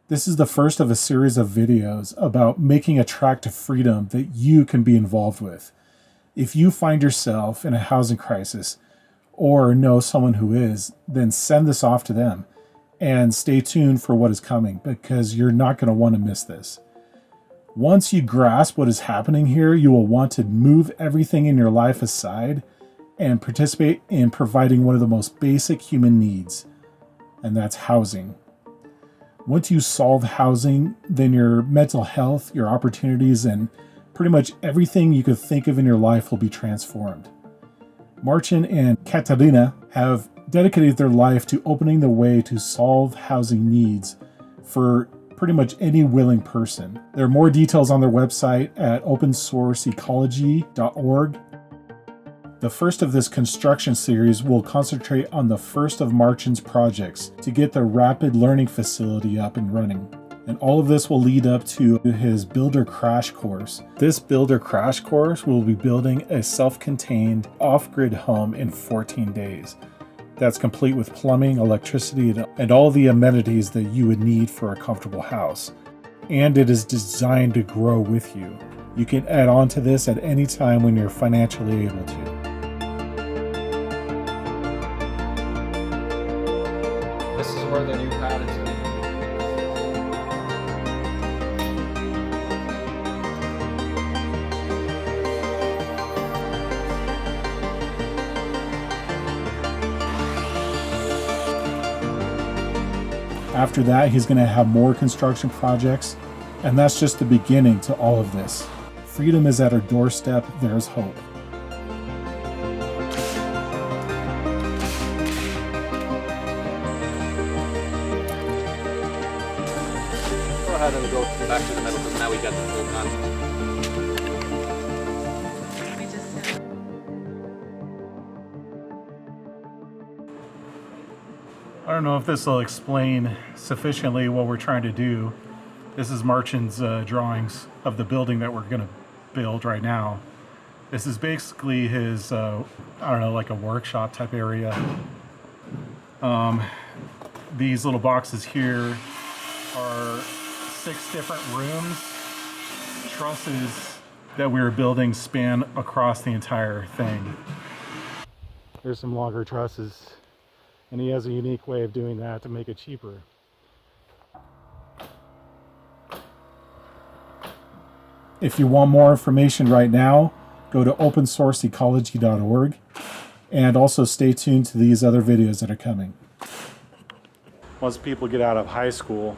This is the first of a series of videos about making a track to freedom that you can be involved with. If you find yourself in a housing crisis or know someone who is, then send this off to them and stay tuned for what is coming because you're not going to want to miss this. Once you grasp what is happening here, you will want to move everything in your life aside and participate in providing one of the most basic human needs, and that's housing. Once you solve housing, then your mental health, your opportunities, and pretty much everything you could think of in your life will be transformed. Marcin and Katarina have dedicated their life to opening the way to solve housing needs for pretty much any willing person. There are more details on their website at opensourceecology.org. The first of this construction series will concentrate on the first of Marcin's projects to get the rapid learning facility up and running. And all of this will lead up to his builder crash course. This builder crash course will be building a self-contained off-grid home in 14 days. That's complete with plumbing, electricity, and all the amenities that you would need for a comfortable house. And it is designed to grow with you. You can add on to this at any time when you're financially able to. This is where the new pad is going to be. After that, he's going to have more construction projects, and that's just the beginning to all of this. Freedom is at our doorstep. There's hope. Go ahead and go back to the middle because now we got the full gun. I don't know if this will explain sufficiently what we're trying to do. This is Marcin's drawings of the building that we're going to build right now. This is basically his, I don't know, like a workshop type area. These little boxes here are 6 different rooms. Trusses that we were building span across the entire thing. There's some longer trusses. And he has a unique way of doing that to make it cheaper. If you want more information right now, go to opensourceecology.org and also stay tuned to these other videos that are coming. Once people get out of high school,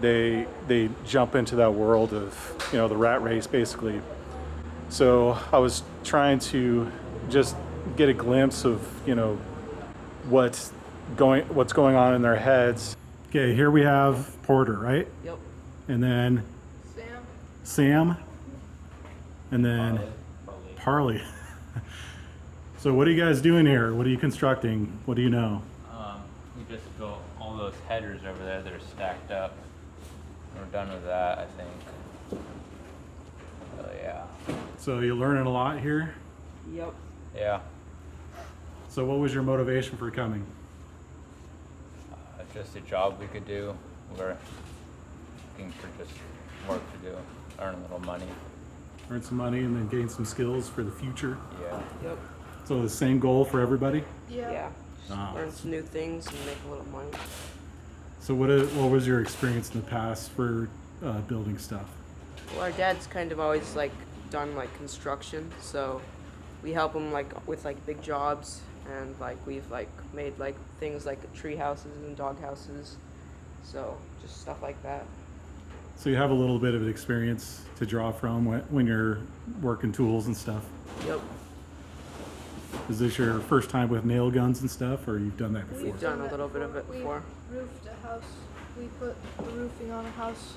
they jump into that world of, the rat race basically. So I was trying to just get a glimpse of, what's going on in their heads. Okay, here we have Porter, right? Yep. And then Sam, and then Parley. So what are you guys doing here? What are you constructing? What do you know? We just built all those headers over there that are stacked up. We're done with that, I think. So yeah. So you're learning a lot here? Yep. Yeah. So what was your motivation for coming? Just a job we could do. We're looking for just work to do, earn a little money. Earn some money and then gain some skills for the future. Yeah. Yep. So the same goal for everybody? Yeah. Just Ah. learn some new things and make a little money. So what was your experience in the past for building stuff? Well, our dad's kind of always done construction, so we help him with big jobs, and we've made things like tree houses and dog houses, so just stuff like that. So you have a little bit of experience to draw from when you're working tools and stuff. Yep. Is this your first time with nail guns and stuff, or you've done that before? We've done a little bit of it before. We roofed a house. We put the roofing on a house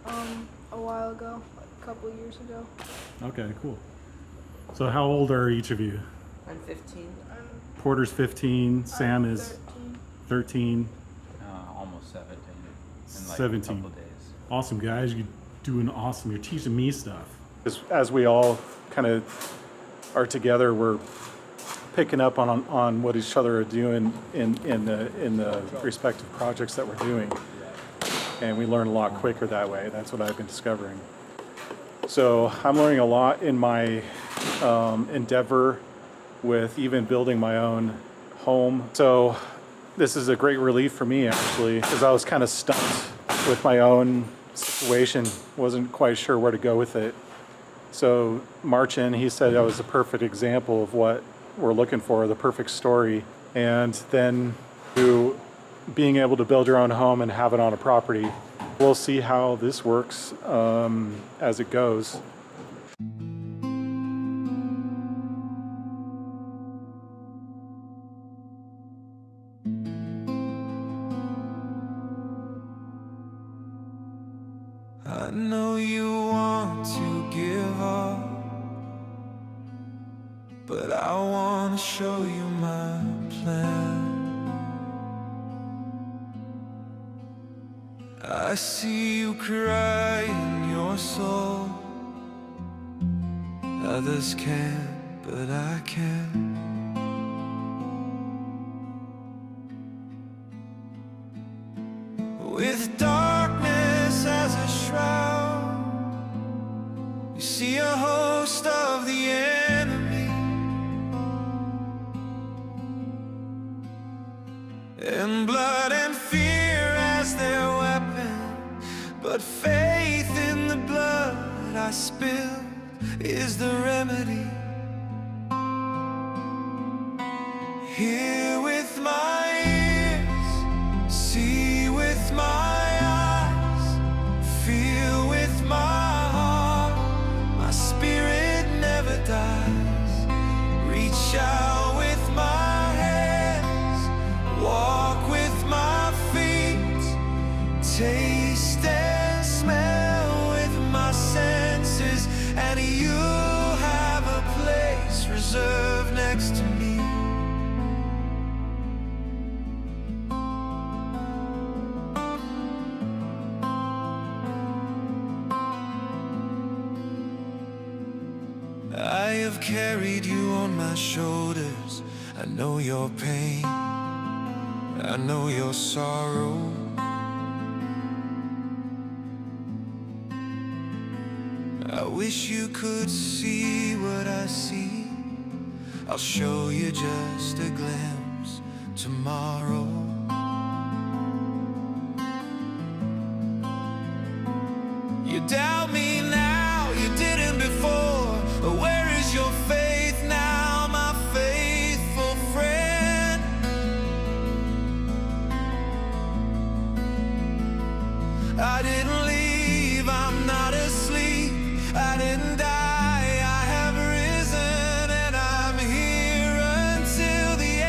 a while ago, a couple of years ago. Okay, cool. So how old are each of you? I'm 15. Porter's 15, Sam is 13. Almost 17. In 17. a couple days. Awesome, guys. You're doing awesome. You're teaching me stuff. As we all kind of are together, we're picking up on what each other are doing in the respective projects that we're doing. and we learn a lot quicker that way. That's what I've been discovering. So I'm learning a lot in my endeavor with even building my own home. So this is a great relief for me, actually, because I was kind of stumped with my own situation. Wasn't quite sure where to go with it. So Marcin, he said that was a perfect example of what we're looking for, the perfect story. And then through being able to build your own home and have it on a property, we'll see how this works as it goes. I know you want to give up, but I want to show you my plan. I see you cry in your soul. Others can't, but I can. With darkness as a shroud, you see a host of the enemy, and blood and fear as their weapon. But faith in the blood I spilled is the remedy. Hear with my ears, see with my eyes, feel with my heart. My spirit never dies. Reach out with my hands, walk with my feet, taste and smell with my senses, and you have a place reserved next to me. I have carried you on my shoulders. I know your pain, I know your sorrow. I wish you could see what I see. I'll show you just a glimpse tomorrow. You doubt me now, you didn't before. Where is your faith now, my faithful friend? I didn't leave, I'm not asleep. I didn't die, I have risen, and I'm here until the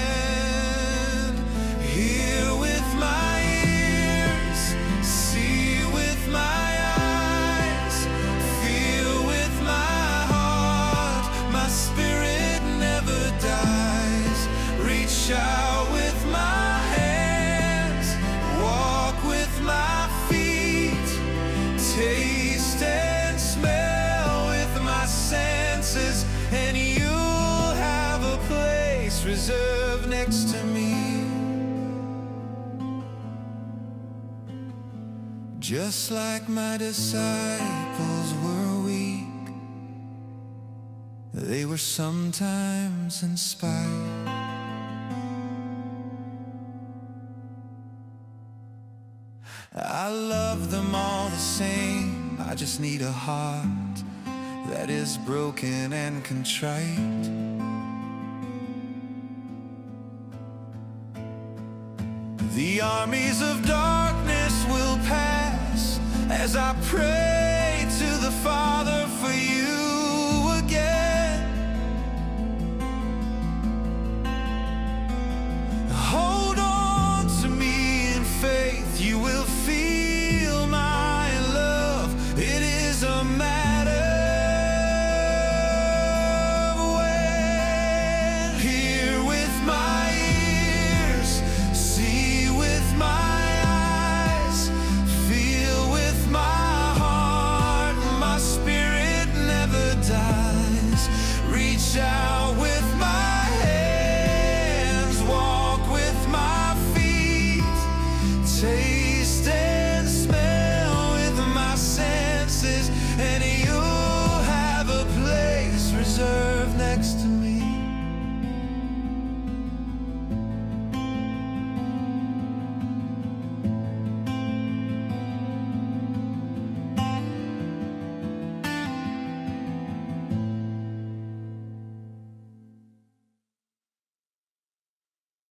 end. Hear with my ears, see with my eyes, feel with my heart. My spirit never dies. Reach out with my hands, walk with my feet, taste and smell with my senses, and you'll have a place reserved next to me. Just like my disciples were weak, they were sometimes inspired. I love them all the same. I just need a heart that is broken and contrite. The armies of darkness will pass as I pray to the Father for you.